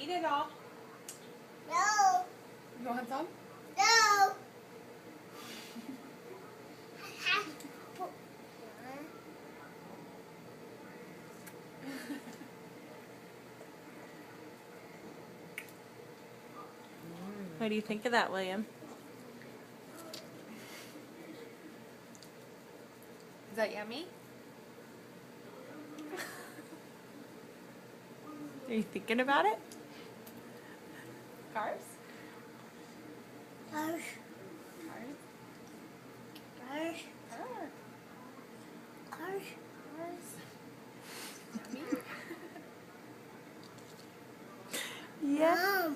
Eat it all. No. You want some? No. What do you think of that, William? Is that yummy? Are you thinking about it? Cars? Cars. Cars? Cars. Cars. Cars. Cars. Yummy? Yeah.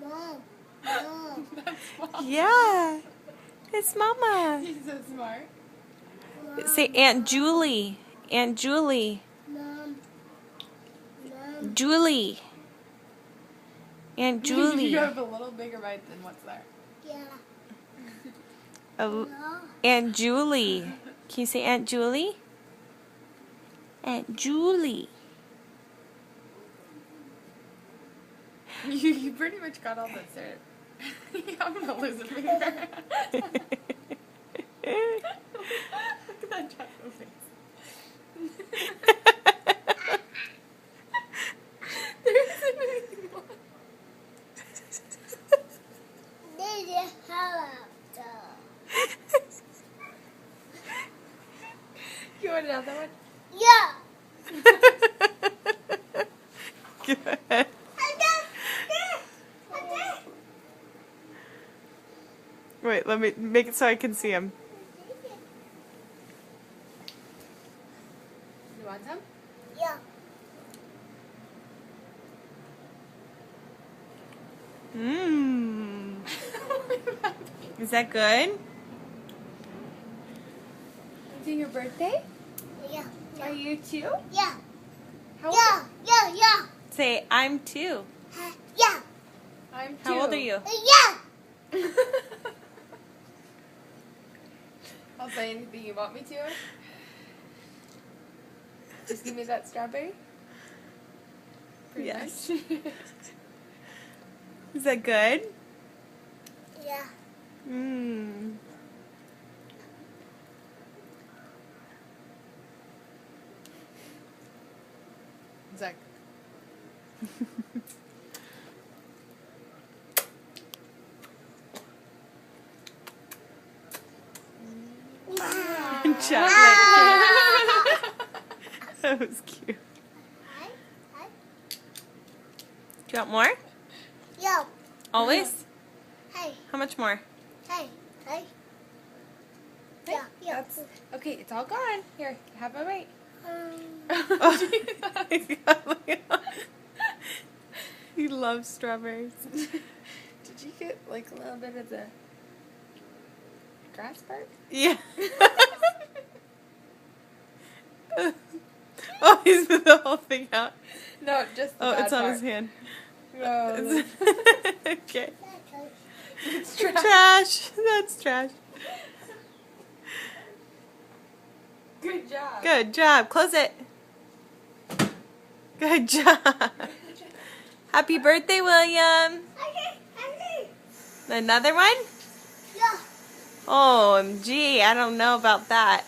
Mom. Mom. Mom. That's smart. Yeah. It's Mama. He's so smart. Say Aunt Julie. Aunt Julie. Mom. Mom. Julie. Aunt Julie. You have a little bigger bite than what's there. Yeah. Oh, No. Aunt Julie. Can you say Aunt Julie? Aunt Julie. You pretty much got all this there. I'm gonna lose a finger. Look at that chocolate face. There isn't anything more. Need a helicopter. You want another one? Yeah. Good. Wait, let me make it so I can see him. You want some? Yeah. Mmm. Is that good? Is it your birthday? Yeah. Are you too? Yeah. How old? Yeah. Yeah. Yeah. Say, I'm two. Yeah. I'm 2. How old are you? Yeah. I'll say anything you want me to. Just give me that strawberry. Pretty Yes. nice. Is that good? Yeah. Mmm. Zach. Chocolate cake. That was cute. Do you want more? Yeah. Always? Hey. How much more? Hey. Hey. Yeah. Yeah. That's okay. It's all gone. Here, have a bite. He loves strawberries. Did you get like a little bit of the grass part? Yeah. Oh, he's put the whole thing out. No, just the Oh, bad it's on part. his hand. No, Okay. it's trash. Trash. That's trash. Good job. Good job. Close it. Good job. Happy birthday, William. Another one? Yeah. OMG, I don't know about that.